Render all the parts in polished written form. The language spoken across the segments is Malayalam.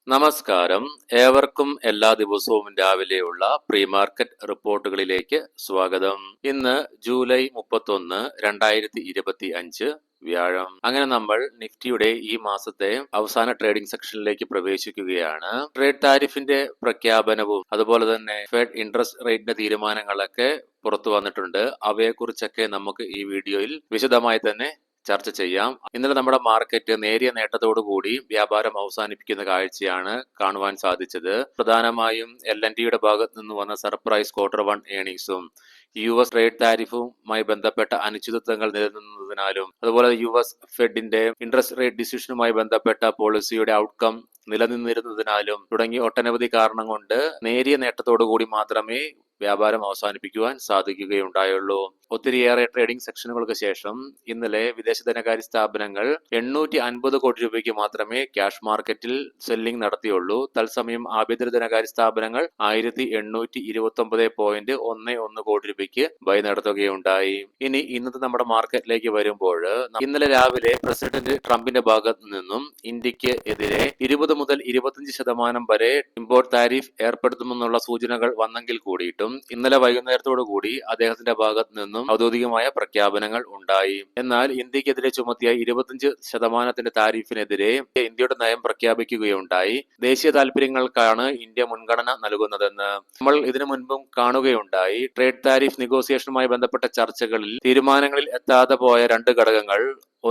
നമസ്കാരം. ഏവർക്കും എല്ലാ ദിവസവും രാവിലെയുള്ള പ്രീ മാർക്കറ്റ് റിപ്പോർട്ടുകളിലേക്ക് സ്വാഗതം. ഇന്ന് ജൂലൈ 31, 2025 വ്യാഴം. അങ്ങനെ നമ്മൾ നിഫ്റ്റിയുടെ ഈ മാസത്തെ അവസാന ട്രേഡിംഗ് സെക്ഷനിലേക്ക് പ്രവേശിക്കുകയാണ്. ട്രേഡ് താരിഫിന്റെ പ്രഖ്യാപനവും അതുപോലെ തന്നെ ഫെഡ് ഇൻട്രസ്റ്റ് റേറ്റിന്റെ തീരുമാനങ്ങളൊക്കെ പുറത്തു വന്നിട്ടുണ്ട്. അവയെക്കുറിച്ചൊക്കെ നമുക്ക് ഈ വീഡിയോയിൽ വിശദമായി തന്നെ ചർച്ച ചെയ്യാം. ഇന്നലെ നമ്മുടെ മാർക്കറ്റ് നേരിയ നേട്ടത്തോടുകൂടി വ്യാപാരം അവസാനിപ്പിക്കുന്ന കാഴ്ചയാണ് കാണുവാൻ സാധിച്ചത്. പ്രധാനമായും LNTയുടെ ഭാഗത്ത് നിന്ന് വന്ന സർപ്രൈസ് Q1 ഏർണിംഗ്സും US ട്രേഡ് താരിഫുമായി ബന്ധപ്പെട്ട അനിശ്ചിതത്വങ്ങൾ നിലനിന്നതിനാലും അതുപോലെ US ഫെഡിന്റെ ഇൻട്രസ്റ്റ് റേറ്റ് ഡിസിഷനുമായി ബന്ധപ്പെട്ട പോളിസിയുടെ ഔട്ട്കം നിലനിന്നിരുന്നതിനാലും തുടങ്ങി ഒട്ടനവധി കാരണം കൊണ്ട് നേരിയ നേട്ടത്തോടുകൂടി മാത്രമേ വ്യാപാരം അവസാനിപ്പിക്കുവാൻ സാധിക്കുകയുണ്ടായുള്ളൂ. ഒത്തിരിയേറെ ട്രേഡിംഗ് സെക്ഷനുകൾക്ക് ശേഷം ഇന്നലെ വിദേശ ധനകാര്യ സ്ഥാപനങ്ങൾ 850 കോടി രൂപയ്ക്ക് മാത്രമേ ക്യാഷ് മാർക്കറ്റിൽ സെല്ലിംഗ് നടത്തിയുള്ളൂ. തത്സമയം ആഭ്യന്തര ധനകാര്യ സ്ഥാപനങ്ങൾ 1829.11 കോടി രൂപയ്ക്ക് ബൈ നടത്തുകയുണ്ടായി. ഇനി ഇന്നത്തെ നമ്മുടെ മാർക്കറ്റിലേക്ക് വരുമ്പോൾ ഇന്നലെ രാവിലെ പ്രസിഡന്റ് ട്രംപിന്റെ ഭാഗത്തു നിന്നും ഇന്ത്യക്ക് എതിരെ 20 മുതൽ 25% വരെ ഇമ്പോർട്ട് താരിഫ് ഏർപ്പെടുത്തുമെന്നുള്ള സൂചനകൾ വന്നെങ്കിൽ കൂടിയിട്ടും ഇന്നലെ വൈകുന്നേരത്തോടു കൂടി അദ്ദേഹത്തിന്റെ ഭാഗത്ത് നിന്നും ഔദ്യോഗികമായ പ്രഖ്യാപനങ്ങൾ ഉണ്ടായി. എന്നാൽ ഇന്ത്യക്കെതിരെ ചുമത്തിയ 25% താരിഫിനെതിരെ ഇന്ത്യയുടെ നയം പ്രഖ്യാപിക്കുകയുണ്ടായി. ദേശീയ താൽപര്യങ്ങൾക്കാണ് ഇന്ത്യ മുൻഗണന നൽകുന്നതെന്ന് നമ്മൾ ഇതിനു മുൻപും കാണുകയുണ്ടായി. ട്രേഡ് താരിഫ് നെഗോസിയേഷനുമായി ബന്ധപ്പെട്ട ചർച്ചകളിൽ തീരുമാനങ്ങളിൽ എത്താതെ പോയ രണ്ട് ഘടകങ്ങൾ,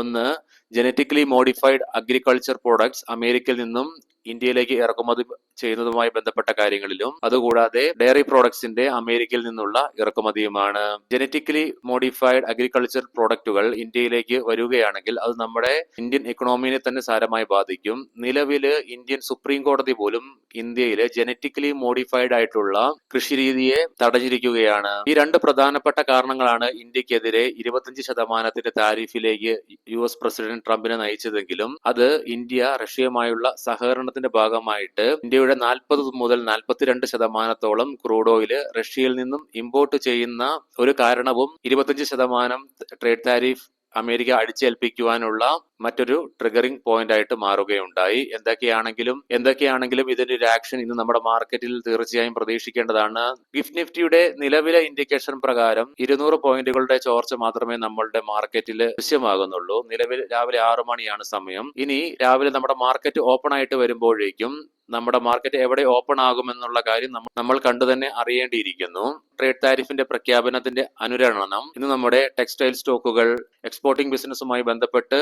ഒന്ന് ജനറ്റിക്കലി മോഡിഫൈഡ് അഗ്രികൾച്ചർ പ്രോഡക്ട്സ് അമേരിക്കയിൽ നിന്നും ഇന്ത്യയിലേക്ക് ഇറക്കുമതി ചെയ്യുന്നതുമായി ബന്ധപ്പെട്ട കാര്യങ്ങളിലും അതുകൂടാതെ ഡയറി പ്രോഡക്ട്സിന്റെ അമേരിക്കയിൽ നിന്നുള്ള ഇറക്കുമതിയുമാണ്. ജനറ്റിക്കലി മോഡിഫൈഡ് അഗ്രികൾച്ചർ പ്രോഡക്റ്റുകൾ ഇന്ത്യയിലേക്ക് വരികയാണെങ്കിൽ അത് നമ്മുടെ ഇന്ത്യൻ ഇക്കണോമിയെ തന്നെ സാരമായി ബാധിക്കും. നിലവില് ഇന്ത്യൻ സുപ്രീം കോടതി പോലും ഇന്ത്യയിലെ ജനറ്റിക്കലി മോഡിഫൈഡ് ആയിട്ടുള്ള കൃഷിരീതിയെ തടഞ്ഞിരിക്കുകയാണ്. ഈ രണ്ട് പ്രധാനപ്പെട്ട കാരണങ്ങളാണ് ഇന്ത്യക്കെതിരെ 25% താരിഫിലേക്ക് US പ്രസിഡന്റ് ട്രംപിനെ നയിച്ചതെങ്കിലും അത് ഇന്ത്യ റഷ്യയുമായുള്ള സഹകരണത്തിന്റെ ഭാഗമായിട്ട് ഇന്ത്യയുടെ 40 മുതൽ 42% ക്രൂഡ് ഓയിൽ റഷ്യയിൽ നിന്നും ഇമ്പോർട്ട് ചെയ്യുന്ന ഒരു കാരണവും 25% ട്രേഡ് താരിഫ് അമേരിക്ക അടിച്ചേൽപ്പിക്കുവാനുള്ള മറ്റൊരു ട്രിഗറിംഗ് പോയിന്റ് ആയിട്ട് മാറുകയുണ്ടായി. എന്തൊക്കെയാണെങ്കിലും ഇതിന്റെ ഒരു ആക്ഷൻ ഇന്ന് നമ്മുടെ മാർക്കറ്റിൽ തീർച്ചയായും പ്രതീക്ഷിക്കേണ്ടതാണ്. ഗിഫ്റ്റ് നിഫ്റ്റിയുടെ നിലവിലെ ഇൻഡിക്കേഷൻ പ്രകാരം 200 പോയിന്റുകളുടെ ചോർച്ച മാത്രമേ നമ്മളുടെ മാർക്കറ്റിൽ ദൃശ്യമാകുന്നുള്ളൂ. നിലവിൽ രാവിലെ 6 മണിയാണ് സമയം. ഇനി രാവിലെ നമ്മുടെ മാർക്കറ്റ് ഓപ്പൺ ആയിട്ട് വരുമ്പോഴേക്കും നമ്മുടെ മാർക്കറ്റ് എവിടെ ഓപ്പൺ ആകുമെന്നുള്ള കാര്യം നമ്മൾ കണ്ടു തന്നെ അറിയേണ്ടിയിരിക്കുന്നു. ട്രേഡ് താരിഫിന്റെ പ്രഖ്യാപനത്തിന്റെ അനുരണനം ഇന്ന് നമ്മുടെ ടെക്സ്റ്റൈൽ സ്റ്റോക്കുകൾ, എക്സ്പോർട്ടിംഗ് ബിസിനസ്സുമായി ബന്ധപ്പെട്ട്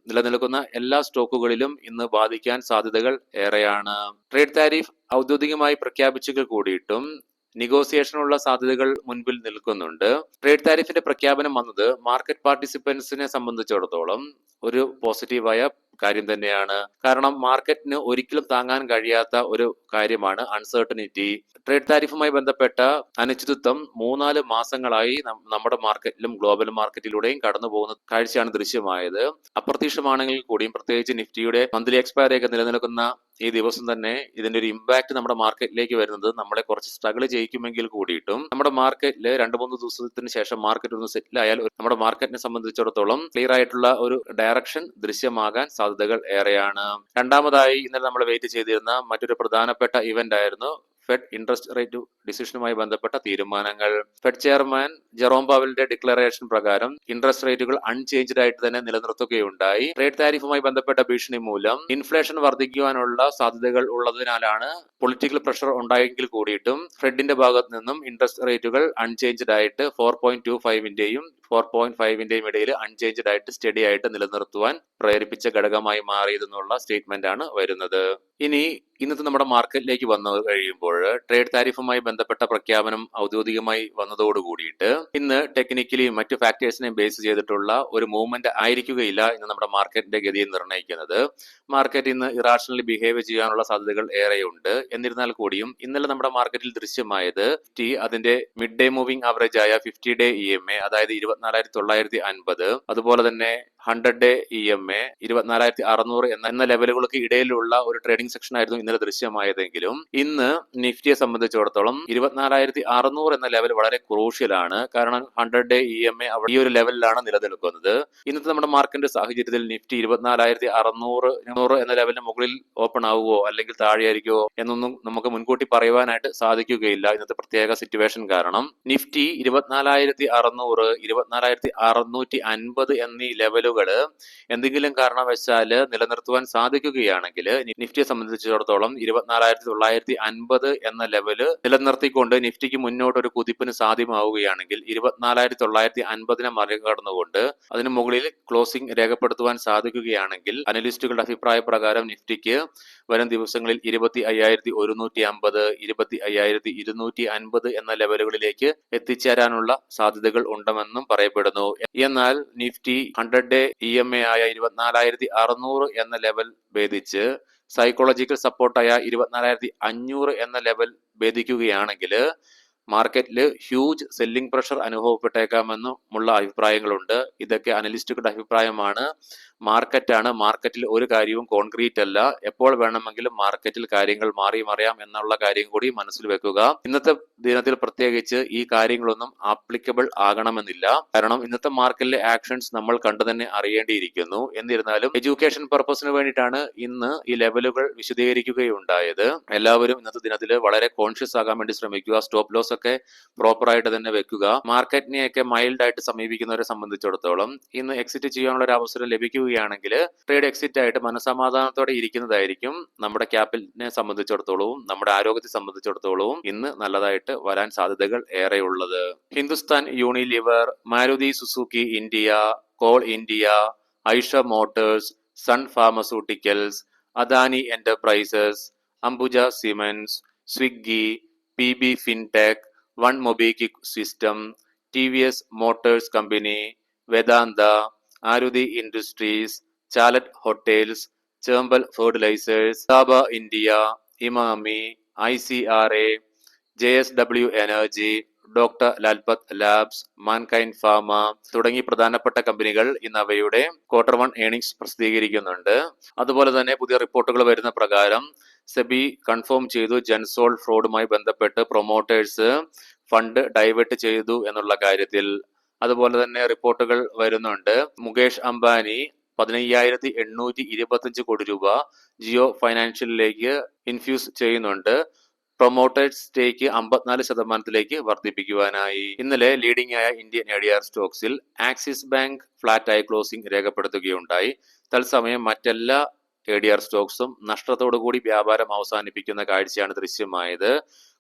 നിലനിൽക്കുന്ന എല്ലാ സ്റ്റോക്കുകളിലും ഇന്ന് ബാധിക്കാൻ സാധ്യതകൾ ഏറെയാണ്. ട്രേഡ് താരിഫ് ഔദ്യോഗികമായി പ്രഖ്യാപിച്ചെങ്കിൽ കൂടിയിട്ടും നെഗോസിയേഷനുള്ള സാധ്യതകൾ മുൻപിൽ നിൽക്കുന്നുണ്ട്. ട്രേഡ് താരിഫിന്റെ പ്രഖ്യാപനം വന്നത് മാർക്കറ്റ് പാർട്ടിസിപ്പൻസിനെ സംബന്ധിച്ചിടത്തോളം ഒരു പോസിറ്റീവായ കാര്യം തന്നെയാണ്. കാരണം മാർക്കറ്റിന് ഒരിക്കലും താങ്ങാൻ കഴിയാത്ത ഒരു കാര്യമാണ് അൺസർട്ടനിറ്റി. ട്രേഡ് താരിഫുമായി ബന്ധപ്പെട്ട അനിശ്ചിതത്വം 3-4 മാസങ്ങളായി നമ്മുടെ മാർക്കറ്റിലും ഗ്ലോബൽ മാർക്കറ്റിലൂടെയും കടന്നു പോകുന്ന കാഴ്ചയാണ് ദൃശ്യമായത്. അപ്രത്യക്ഷമാണെങ്കിൽ കൂടിയും പ്രത്യേകിച്ച് നിഫ്റ്റിയുടെ മന്ത്ലി എക്സ്പയറി ഒക്കെ നിലനിൽക്കുന്ന ഈ ദിവസം തന്നെ ഇതിന്റെ ഒരു ഇമ്പാക്ട് നമ്മുടെ മാർക്കറ്റിലേക്ക് വരുന്നത് നമ്മളെ കുറച്ച് സ്ട്രഗിൾ ചെയ്യിക്കുമെങ്കിൽ കൂടിയിട്ടും നമ്മുടെ മാർക്കറ്റിൽ 2-3 ദിവസത്തിന് ശേഷം മാർക്കറ്റ് ഒന്ന് സെറ്റിൽ ആയാൽ നമ്മുടെ മാർക്കറ്റിനെ സംബന്ധിച്ചിടത്തോളം ക്ലിയർ ആയിട്ടുള്ള ഒരു ഡയറക്ഷൻ ദൃശ്യമാകാൻ സാധ്യതകൾ ഏറെയാണ്. രണ്ടാമതായി ഇന്നലെ നമ്മൾ വെയിറ്റ് ചെയ്തിരുന്ന മറ്റൊരു പ്രധാനപ്പെട്ട ഇവന്റ് ആയിരുന്നു ഫെഡ് ഇൻട്രസ്റ്റ് റേറ്റ് ഡിസിഷനുമായി ബന്ധപ്പെട്ട തീരുമാനങ്ങൾ. ഫെഡ് ചെയർമാൻ ജെറോം പവലിന്റെ ഡിക്ലറേഷൻ പ്രകാരം ഇൻട്രസ്റ്റ് റേറ്റുകൾ അൺചേഞ്ച്ഡ് ആയിട്ട് തന്നെ നിലനിർത്തുകയുണ്ടായി. ട്രേഡ് താരിഫുമായി ബന്ധപ്പെട്ട ഭീഷണി മൂലം ഇൻഫ്ലേഷൻ വർദ്ധിക്കുവാനുള്ള സാധ്യതകൾ ഉള്ളതിനാലാണ് പൊളിറ്റിക്കൽ പ്രഷർ ഉണ്ടായെങ്കിൽ കൂടിയിട്ടും ഫെഡിന്റെ ഭാഗത്ത് നിന്നും ഇൻട്രസ്റ്റ് റേറ്റുകൾ അൺചേഞ്ച്ഡ് ആയിട്ട് 4.25-ന്റെയും 4.5-ന്റെയും ഇടയിൽ അൺചേഞ്ച്ഡ് ആയിട്ട് സ്റ്റഡി ആയിട്ട് നിലനിർത്തുവാൻ പ്രേരിപ്പിച്ച ഘടകമായി മാറിയതെന്നുള്ള സ്റ്റേറ്റ്മെന്റ് ആണ് വരുന്നത്. ഇനി ഇന്നത്തെ നമ്മുടെ മാർക്കറ്റിലേക്ക് വന്നു കഴിയുമ്പോൾ ട്രേഡ് താരിഫുമായി ബന്ധപ്പെട്ട പ്രഖ്യാപനം ഔദ്യോഗികമായി വന്നതോടുകൂടിയിട്ട് ഇന്ന് ടെക്നിക്കലി മറ്റു ഫാക്ടേഴ്സിനെ ബേസ് ചെയ്തിട്ടുള്ള ഒരു മൂവ്മെന്റ് ആയിരിക്കുകയില്ല ഇന്ന് നമ്മുടെ മാർക്കറ്റിന്റെ ഗതിയെ നിർണ്ണയിക്കുന്നത്. മാർക്കറ്റ് ഇന്ന് ഇറാഷണലി ബിഹേവ് ചെയ്യാനുള്ള സാധ്യതകൾ ഏറെയുണ്ട്. എന്നിരുന്നാൽ കൂടിയും ഇന്നലെ നമ്മുടെ മാർക്കറ്റിൽ ദൃശ്യമായത് അതിന്റെ മിഡ് ഡേ മൂവിംഗ് ആവറേജ് ആയ 50-ഡേ EMA, അതായത് 24,950, അതുപോലെ തന്നെ 100 ഡേ EMA 24,600 എന്ന ലെവലുകൾക്ക് ഇടയിലുള്ള ഒരു ട്രേഡിംഗ് സെക്ഷൻ ആയിരുന്നു ഇന്നലെ ദൃശ്യമായതെങ്കിലും ഇന്ന് നിഫ്റ്റിയെ സംബന്ധിച്ചിടത്തോളം 24,600 എന്ന ലെവൽ വളരെ ക്രൂഷ്യലാണ്. കാരണം 100 ഡേ EMA ഈ ഒരു ലെവലിലാണ് നിലനിൽക്കുന്നത്. ഇന്നത്തെ നമ്മുടെ മാർക്കറ്റിന്റെ സാഹചര്യത്തിൽ നിഫ്റ്റി 24,600 എന്ന ലെവലിന് മുകളിൽ ഓപ്പൺ ആവുമോ അല്ലെങ്കിൽ താഴെയായിരിക്കുമോ എന്നൊന്നും നമുക്ക് മുൻകൂട്ടി പറയുവാനായിട്ട് സാധിക്കുകയില്ല ഇന്നത്തെ പ്രത്യേക സിറ്റുവേഷൻ കാരണം. നിഫ്റ്റി 24,600, 24,650 എന്നീ ലെവലുകൾ എന്തെങ്കിലും കാരണവശാൽ നിലനിർത്തുവാൻ സാധിക്കുകയാണെങ്കിൽ നിഫ്റ്റിയെ സംബന്ധിച്ചിടത്തോളം 24,950 എന്ന ലെവല് നിലനിർത്തിക്കൊണ്ട് നിഫ്റ്റിക്ക് മുന്നോട്ട് ഒരു കുതിപ്പിന് സാധ്യമാവുകയാണെങ്കിൽ 24,950 മറികടന്നുകൊണ്ട് അതിനു മുകളിൽ ക്ലോസിംഗ് രേഖപ്പെടുത്തുവാൻ സാധിക്കുകയാണെങ്കിൽ അനലിസ്റ്റുകളുടെ അഭിപ്രായ പ്രകാരം നിഫ്റ്റിക്ക് വരും ദിവസങ്ങളിൽ 25,150, 25,250 എന്ന ലെവലുകളിലേക്ക് എത്തിച്ചേരാനുള്ള സാധ്യതകൾ ഉണ്ടെന്നും പറയപ്പെടുന്നു. എന്നാൽ നിഫ്റ്റി 100 ഡേ EMA ആയ 24,600 എന്ന ലെവൽ ഭേദിച്ച് സൈക്കോളജിക്കൽ സപ്പോർട്ടായ 24,500 എന്ന ലെവൽ ഭേദിക്കുകയാണെങ്കിൽ മാർക്കറ്റിൽ ഹ്യൂജ് സെല്ലിംഗ് പ്രഷർ അനുഭവപ്പെട്ടേക്കാമെന്നുമുള്ള അഭിപ്രായങ്ങളുണ്ട്. ഇതൊക്കെ അനലിസ്റ്റുകളുടെ അഭിപ്രായമാണ്. മാർക്കറ്റാണ്. മാർക്കറ്റിൽ ഒരു കാര്യവും കോൺക്രീറ്റ് അല്ല. എപ്പോൾ വേണമെങ്കിലും മാർക്കറ്റിൽ കാര്യങ്ങൾ മാറി മറിയാം എന്നുള്ള കാര്യം കൂടി മനസ്സിൽ വെക്കുക. ഇന്നത്തെ ദിനത്തിൽ പ്രത്യേകിച്ച് ഈ കാര്യങ്ങളൊന്നും ആപ്ലിക്കബിൾ ആകണമെന്നില്ല. കാരണം ഇന്നത്തെ മാർക്കറ്റിലെ ആക്ഷൻസ് നമ്മൾ കണ്ടു തന്നെ അറിയേണ്ടിയിരിക്കുന്നു. എന്നിരുന്നാലും എഡ്യൂക്കേഷൻ പർപ്പസിന് വേണ്ടിയിട്ടാണ് ഇന്ന് ഈ ലെവലുകൾ വിശദീകരിക്കുകയുണ്ടായത്. എല്ലാവരും ഇന്നത്തെ ദിനത്തിൽ വളരെ കോൺഷ്യസ് ആകാൻ വേണ്ടി ശ്രമിക്കുക. സ്റ്റോപ്പ് ലോസ് ഒക്കെ പ്രോപ്പർ ആയിട്ട് തന്നെ വെക്കുക. മാർക്കറ്റിനെയൊക്കെ മൈൽഡ് ആയിട്ട് സമീപിക്കുന്നവരെ സംബന്ധിച്ചിടത്തോളം ഇന്ന് എക്സിറ്റ് ചെയ്യാനുള്ള ഒരു അവസരം ലഭിക്കുകയാണെങ്കിൽ ട്രേഡ് എക്സിറ്റ് ആയിട്ട് മനസമാധാനത്തോടെ ഇരിക്കുന്നതായിരിക്കും നമ്മുടെ ക്യാപിറ്റലിനെ സംബന്ധിച്ചിടത്തോളവും നമ്മുടെ ആരോഗ്യത്തെ സംബന്ധിച്ചിടത്തോളവും ഇന്ന് നല്ലതായിട്ട് വരാൻ സാധ്യതകൾ ഏറെയുള്ളത്. Hindustan Unilever, Maruti Suzuki India, coal India, Eicher motors, sun pharmaceuticals, Adani enterprises, Ambuja cements, Swiggy, PB fintech, one MobiKwik system, TVS motors company, Vedanta, Aarti industries, chalet hotels, Chambal fertilisers, സാബ India, Emami, ICRA, JSW energy, doctor Lal Path labs, mankind pharma തുടങ്ങി പ്രധാനപ്പെട്ട കമ്പനികൾ ഇന്ന് അവയുടെ Q1 ഏർണിംഗ്സ് പ്രസിദ്ധീകരിക്കുന്നുണ്ട്. അതുപോലെ തന്നെ പുതിയ റിപ്പോർട്ടുകൾ വരുന്ന പ്രകാരം സെബി കൺഫേം ചെയ്തു ജെൻസോൾ ഫ്രോഡുമായി ബന്ധപ്പെട്ട് പ്രൊമോട്ടേഴ്സ് ഫണ്ട് ഡൈവേർട്ട് ചെയ്തു എന്നുള്ള കാര്യത്തിൽ. അതുപോലെ തന്നെ റിപ്പോർട്ടുകൾ വരുന്നുണ്ട് മുകേഷ് അംബാനി 15,825 കോടി രൂപ ജിയോ ഫൈനാൻഷ്യലിലേക്ക് ഇൻഫ്യൂസ് ചെയ്യുന്നുണ്ട്. പ്രൊമോട്ടേഴ്സ് സ്റ്റേക്ക് 54% വർദ്ധിപ്പിക്കുവാനായി. ഇന്നലെ ലീഡിംഗ് ആയ ഇന്ത്യൻ ADR സ്റ്റോക്സിൽ ആക്സിസ് ബാങ്ക് ഫ്ലാറ്റായി ക്ലോസിംഗ് രേഖപ്പെടുത്തുകയുണ്ടായി. തത്സമയം മറ്റെല്ലാ ADR സ്റ്റോക്സും നഷ്ടത്തോടുകൂടി വ്യാപാരം അവസാനിപ്പിക്കുന്ന കാഴ്ചയാണ് ദൃശ്യമായത്.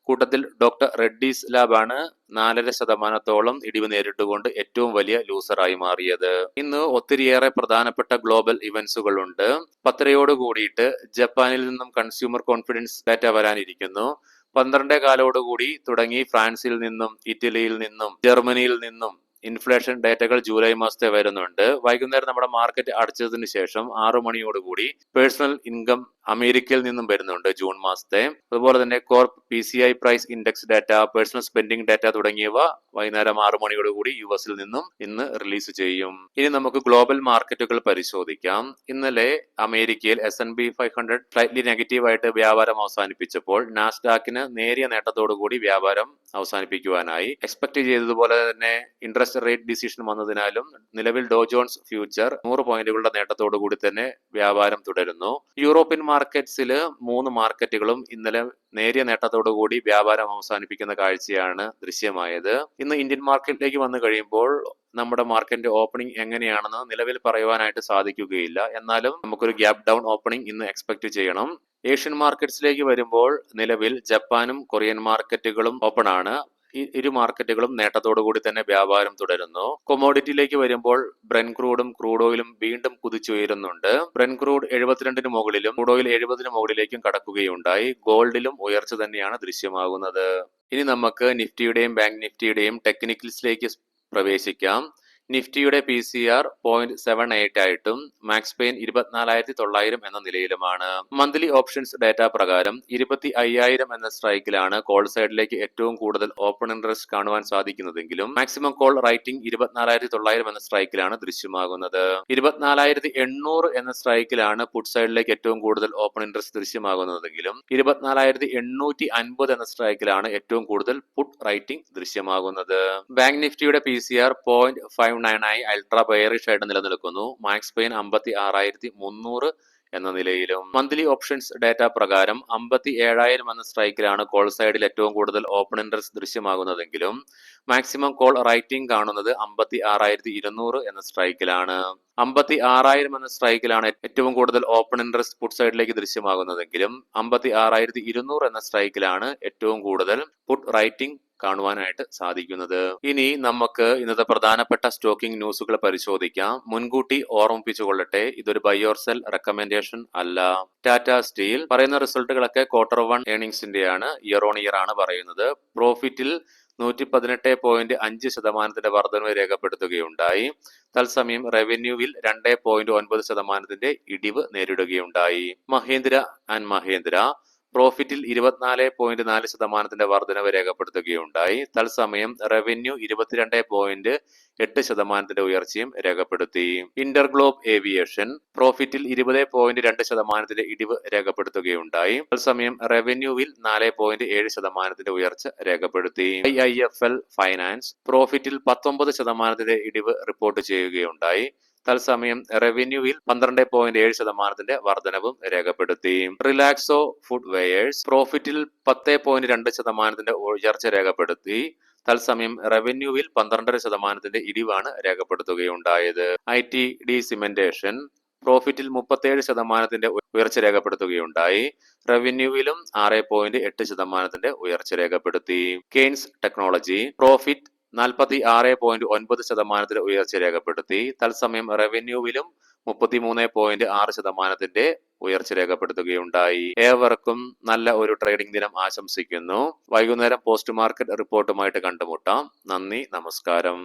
കൂട്ടത്തിൽ ഡോക്ടർ റെഡ്ഡീസ് ലാബാണ് 4.5% ഇടിവ് നേരിട്ടുകൊണ്ട് ഏറ്റവും വലിയ ലൂസറായി മാറിയത്. ഇന്ന് ഒത്തിരിയേറെ പ്രധാനപ്പെട്ട ഗ്ലോബൽ ഇവന്റ്സുകൾ ഉണ്ട്. 10:30 കൂടിയിട്ട് ജപ്പാനിൽ നിന്നും കൺസ്യൂമർ കോൺഫിഡൻസ് ഡാറ്റ വരാനിരിക്കുന്നു. 12:15 തുടങ്ങി ഫ്രാൻസിൽ നിന്നും, ഇറ്റലിയിൽ നിന്നും, ജർമ്മനിയിൽ നിന്നും ഇൻഫ്ലേഷൻ ഡേറ്റകൾ ജൂലൈ മാസത്തെ വരുന്നുണ്ട്. വൈകുന്നേരം നമ്മുടെ മാർക്കറ്റ് അടച്ചതിന് ശേഷം 6 പേഴ്സണൽ ഇൻകം അമേരിക്കയിൽ നിന്നും വരുന്നുണ്ട് ജൂൺ മാസത്തെ. അതുപോലെ തന്നെ core PCI price index data, personal spending data തുടങ്ങിയവ വൈകുന്നേരം 6 US നിന്നും ഇന്ന് റിലീസ് ചെയ്യും. ഇനി നമുക്ക് ഗ്ലോബൽ മാർക്കറ്റുകൾ പരിശോധിക്കാം. ഇന്നലെ അമേരിക്കയിൽ S&P 500 സ്ലൈറ്റ്ലി നെഗറ്റീവായിട്ട് വ്യാപാരം അവസാനിപ്പിച്ചപ്പോൾ നാസ്ഡാക്കിന് നേരിയ നേട്ടത്തോടുകൂടി വ്യാപാരം അവസാനിപ്പിക്കുവാനായി. എക്സ്പെക്ട് ചെയ്തതുപോലെ തന്നെ ഇൻട്രസ്റ്റ് റേറ്റ് ഡിസിഷൻ വന്നതിനാലും നിലവിൽ ഡോ ജോൺസ് ഫ്യൂച്ചർ 100 പോയിന്റുകളുടെ നേട്ടത്തോടു കൂടി തന്നെ വ്യാപാരം തുടരുന്നു. യൂറോപ്യൻ മാർക്കറ്റ്സിൽ 3 മാർക്കറ്റുകളും ഇന്നലെ നേരിയ നേട്ടത്തോടു കൂടി വ്യാപാരം അവസാനിപ്പിക്കുന്ന കാഴ്ചയാണ് ദൃശ്യമായത്. ഇന്ന് ഇന്ത്യൻ മാർക്കറ്റിലേക്ക് വന്നു കഴിയുമ്പോൾ നമ്മുടെ മാർക്കറ്റിന്റെ ഓപ്പണിംഗ് എങ്ങനെയാണെന്ന് നിലവിൽ പറയുവാനായിട്ട് സാധിക്കുകയില്ല. എന്നാലും നമുക്കൊരു ഗ്യാപ് ഡൗൺ ഓപ്പണിംഗ് ഇന്ന് എക്സ്പെക്ട് ചെയ്യണം. ഏഷ്യൻ മാർക്കറ്റ്സിലേക്ക് വരുമ്പോൾ നിലവിൽ ജപ്പാനും കൊറിയൻ മാർക്കറ്റുകളും ഓപ്പൺ ആണ്. ഇരു മാർക്കറ്റുകളും നേട്ടത്തോടു കൂടി തന്നെ വ്യാപാരം തുടരുന്നു. കൊമോഡിറ്റിയിലേക്ക് വരുമ്പോൾ ബ്രെൻ ക്രൂഡും ക്രൂഡ് ഓയിലും വീണ്ടും കുതിച്ചുയരുന്നുണ്ട്. ബ്രെൻ ക്രൂഡ് 72 മുകളിലും ക്രൂഡ് ഓയിൽ 70 മുകളിലേക്കും കടക്കുകയുണ്ടായി. ഗോൾഡിലും ഉയർച്ച തന്നെയാണ് ദൃശ്യമാകുന്നത്. ഇനി നമുക്ക് നിഫ്റ്റിയുടെയും ബാങ്ക് നിഫ്റ്റിയുടെയും ടെക്നിക്കൽസിലേക്ക് പ്രവേശിക്കാം. നിഫ്റ്റിയുടെ PCR 0.78 ആയിട്ടും മാക്സ് പെയിൻ 24,900 എന്ന നിലയിലുമാണ്. മന്ത്ലി ഓപ്ഷൻസ് ഡാറ്റ പ്രകാരം 25,000 എന്ന സ്ട്രൈക്കിലാണ് കോൾ സൈഡിലേക്ക് ഏറ്റവും കൂടുതൽ ഓപ്പൺ ഇൻട്രസ്റ്റ് കാണുവാൻ സാധിക്കുന്നതെങ്കിലും മാക്സിമം കോൾ റൈറ്റിംഗ് 24,900 എന്ന സ്ട്രൈക്കിലാണ് ദൃശ്യമാകുന്നത്. 24,800 എന്ന സ്ട്രൈക്കിലാണ് പുട്ട് സൈഡിലേക്ക് ഏറ്റവും കൂടുതൽ ഓപ്പൺ ഇൻട്രസ്റ്റ് ദൃശ്യമാകുന്നതെങ്കിലും 24,850 എന്ന സ്ട്രൈക്കിലാണ് ഏറ്റവും കൂടുതൽ പുട്ട് റൈറ്റിംഗ് ദൃശ്യമാകുന്നത്. ബാങ്ക് നിഫ്റ്റിയുടെ PCR 0.59 ആയി അൾട്രാ ബെയറിഷ് ആയിട്ട് നിലനിൽക്കുന്നു. മാക്സ് പെയിൻ 56,300 എന്ന നിലയിലും. മന്ത്ലി ഓപ്ഷൻസ് ഡാറ്റ പ്രകാരം 57,000 എന്ന സ്ട്രൈക്കിലാണ് കോൾ സൈഡിൽ ഏറ്റവും കൂടുതൽ ഓപ്പൺ ഇൻട്രസ്റ്റ് ദൃശ്യമാകുന്നതെങ്കിലും മാക്സിമം കോൾ റൈറ്റിംഗ് കാണുന്നത് 56,200 എന്ന സ്ട്രൈക്കിലാണ്. 56,000 എന്ന സ്ട്രൈക്കിലാണ് ഏറ്റവും കൂടുതൽ ഓപ്പൺ ഇൻട്രസ്റ്റ് പുട്ട് സൈഡിലേക്ക് ദൃശ്യമാകുന്നതെങ്കിലും 56,200 എന്ന സ്ട്രൈക്കിലാണ് ഏറ്റവും കൂടുതൽ പുട്ട് റൈറ്റിംഗ് കാണുവാനായിട്ട് സാധിക്കുന്നത്. ഇനി നമുക്ക് ഇന്നത്തെ പ്രധാനപ്പെട്ട സ്റ്റോക്കിംഗ് ന്യൂസുകൾ പരിശോധിക്കാം. മുൻകൂട്ടി ഓർമ്മിപ്പിച്ചുകൊള്ളട്ടെ, ഇതൊരു ബൈ ഓർ സെൽ റെക്കമെൻഡേഷൻ അല്ല. ടാറ്റ സ്റ്റീൽ പറയുന്ന റിസൾട്ടുകളൊക്കെ Q1 ഏർണിംഗ്സിന്റെയാണ്, ഇയർ ഓൺ ഇയർ ആണ് പറയുന്നത്. പ്രോഫിറ്റിൽ 118.5% വർധനവ് രേഖപ്പെടുത്തുകയുണ്ടായി. തത്സമയം റവന്യൂവിൽ 2.9% ഇടിവ് നേരിടുകയുണ്ടായി. മഹീന്ദ്ര ആൻഡ് മഹീന്ദ്ര പ്രോഫിറ്റിൽ 24.4% വർധനവ് രേഖപ്പെടുത്തുകയുണ്ടായി. തത്സമയം റവന്യൂ 22.8% ഉയർച്ചയും രേഖപ്പെടുത്തി. ഇന്റർഗ്ലോബ് ഏവിയേഷൻ പ്രോഫിറ്റിൽ 20.2% ഇടിവ് രേഖപ്പെടുത്തുകയുണ്ടായി. തത്സമയം റവന്യൂവിൽ 4.7% ഉയർച്ച രേഖപ്പെടുത്തി. IIFL ഫൈനാൻസ് പ്രോഫിറ്റിൽ 19% ഇടിവ് റിപ്പോർട്ട് ചെയ്യുകയുണ്ടായി. തത്സമയം റവന്യൂവിൽ 12.7% വർധനവും രേഖപ്പെടുത്തി. റിലാക്സോ ഫുഡ് വെയേഴ്സ് പ്രോഫിറ്റിൽ 10.2% ഉയർച്ച രേഖപ്പെടുത്തി. തത്സമയം റവന്യൂവിൽ 12% ഇടിവാണ് രേഖപ്പെടുത്തുകയുണ്ടായത്. ITD സിമെന്റേഷൻ പ്രോഫിറ്റിൽ 37% ഉയർച്ച രേഖപ്പെടുത്തുകയുണ്ടായി. റവന്യൂവിലും 6.8% ഉയർച്ച രേഖപ്പെടുത്തി. കെയ്ൻസ് ടെക്നോളജി പ്രോഫിറ്റ് 46.9% ഉയർച്ച രേഖപ്പെടുത്തി. തത്സമയം റവന്യൂവിലും 33.6% ഉയർച്ച രേഖപ്പെടുത്തുകയുണ്ടായി. ഏവർക്കും നല്ല ഒരു ട്രേഡിംഗ് ദിനം ആശംസിക്കുന്നു. വൈകുന്നേരം പോസ്റ്റ് മാർക്കറ്റ് റിപ്പോർട്ടുമായിട്ട് കണ്ടുമുട്ടാം. നന്ദി, നമസ്കാരം.